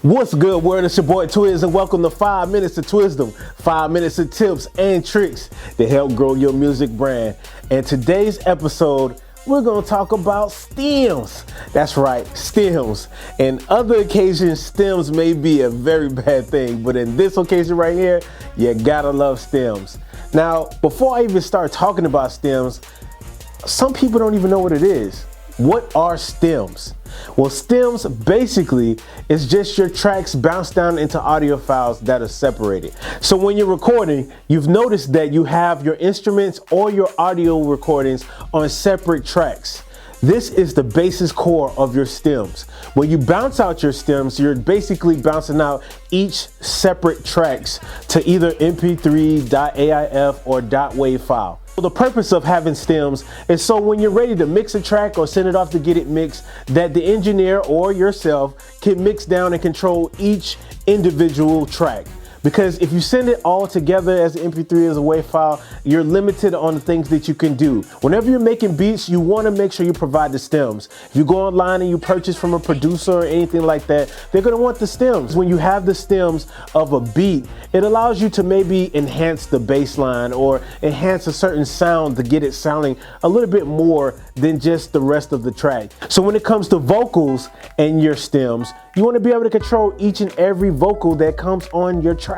What's good, world? It's your boy Twiz, and welcome to 5 Minutes of Twisdom. 5 minutes of tips and tricks to help grow your music brand. And today's episode, we're going to talk about stems. That's right, stems. In other occasions, stems may be a very bad thing, but in this occasion right here, you gotta love stems. Now, before I even start talking about stems, some people don't even know what it is. What are stems? Well, stems basically is just your tracks bounced down into audio files that are separated. So when you're recording, you've noticed that you have your instruments or your audio recordings on separate tracks. This is the basis core of your stems. When you bounce out your stems, you're basically bouncing out each separate tracks to either MP3, .aif, or .wav file. The purpose of having stems is so when you're ready to mix a track or send it off to get it mixed, that the engineer or yourself can mix down and control each individual track. Because if you send it all together as an MP3 as a WAV file, you're limited on the things that you can do. Whenever you're making beats, you want to make sure you provide the stems. If you go online and you purchase from a producer or anything like that, they're going to want the stems. When you have the stems of a beat, it allows you to maybe enhance the bass line or enhance a certain sound to get it sounding a little bit more than just the rest of the track. So when it comes to vocals and your stems, you want to be able to control each and every vocal that comes on your track.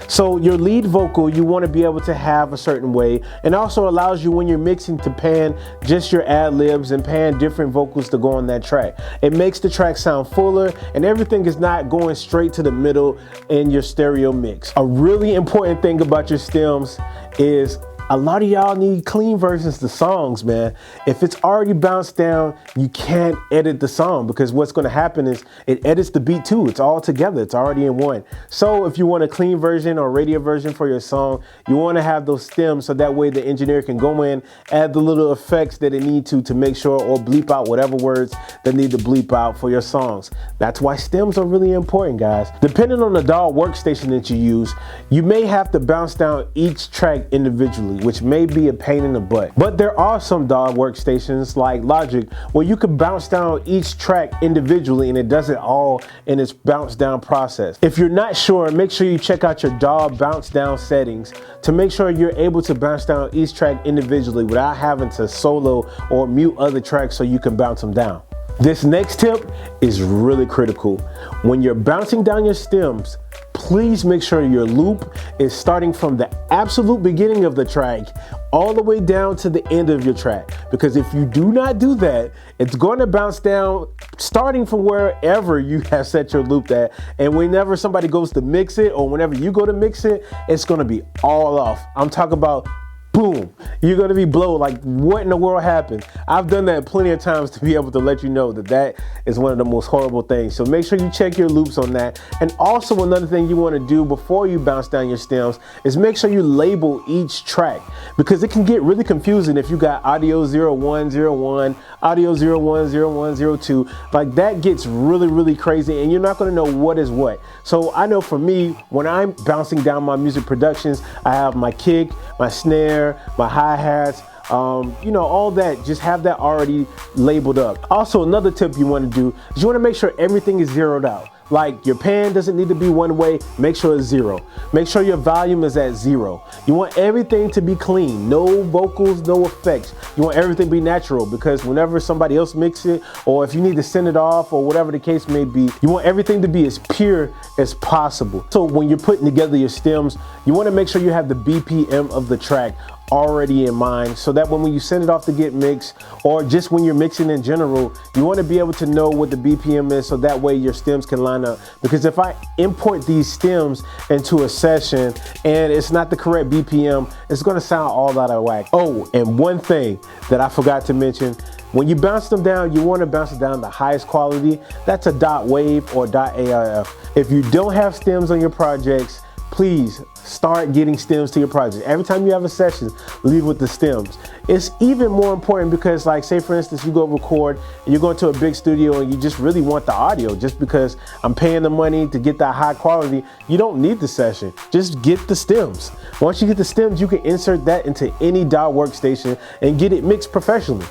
So your lead vocal, you want to be able to have a certain way, and also allows you when you're mixing to pan just your ad libs and pan different vocals to go on that track. It makes the track sound fuller, and everything is not going straight to the middle in your stereo mix. A really important thing about your stems is a lot of y'all need clean versions to songs, man. If it's already bounced down, you can't edit the song, because what's going to happen is it edits the beat too. It's all together. It's already in one. So if you want a clean version or radio version for your song, you want to have those stems so that way the engineer can go in, add the little effects that it need to make sure, or bleep out whatever words they need to bleep out for your songs. That's why stems are really important, guys. Depending on the DAW workstation that you use, you may have to bounce down each track individually, which may be a pain in the butt. But there are some DAW workstations like Logic where you can bounce down each track individually and it does it all in its bounce down process. If you're not sure, make sure you check out your DAW bounce down settings to make sure you're able to bounce down each track individually without having to solo or mute other tracks so you can bounce them down. This next tip is really critical. When you're bouncing down your stems, please make sure your loop is starting from the absolute beginning of the track all the way down to the end of your track. Because if you do not do that, it's going to bounce down starting from wherever you have set your loop at. And whenever somebody goes to mix it, or whenever you go to mix it, it's going to be all off. I'm talking about boom, you're going to be blown like, what in the world happened? I've done that plenty of times to be able to let you know that that is one of the most horrible things. So make sure you check your loops on that. And also another thing you want to do before you bounce down your stems is make sure you label each track, because it can get really confusing if you got audio 0101, audio 010102. Like that gets really crazy and you're not going to know what is what. So I know for me, when I'm bouncing down my music productions, I have my kick, my snare, my hi-hats, all that, just have that already labeled up. Also, another tip you want to do is you want to make sure everything is zeroed out. Like your pan doesn't need to be one way, make sure it's zero. Make sure your volume is at 0. You want everything to be clean, no vocals, no effects. You want everything to be natural, because whenever somebody else mixes it, or if you need to send it off, or whatever the case may be, you want everything to be as pure as possible. So when you're putting together your stems, you want to make sure you have the BPM of the track already in mind, so that when you send it off to get mixed, or just when you're mixing in general, you want to be able to know what the BPM is, so that way your stems can line up. Because if I import these stems into a session and it's not the correct BPM, it's going to sound all out of whack. Oh, and one thing that I forgot to mention, when you bounce them down, you want to bounce it down the highest quality. That's a .wav or .aif. If you don't have stems on your projects, please start getting stems to your project. Every time you have a session, leave with the stems. It's even more important because, like, say for instance, you go record and you're going to a big studio and you just really want the audio. Just because I'm paying the money to get that high quality, you don't need the session. Just get the stems. Once you get the stems, you can insert that into any DAW workstation and get it mixed professionally.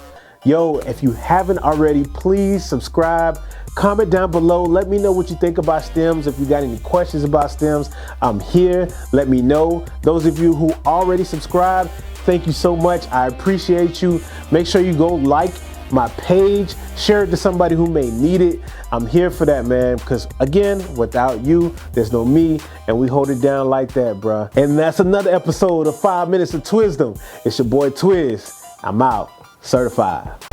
Yo, if you haven't already, please subscribe. Comment down below. Let me know what you think about stems. If you got any questions about stems, I'm here. Let me know. Those of you who already subscribed, thank you so much. I appreciate you. Make sure you go like my page, share it to somebody who may need it. I'm here for that, man, because again, without you, there's no me, and we hold it down like that, bruh. And that's another episode of 5 Minutes of Twisdom. It's your boy Twiz. I'm out. Certified.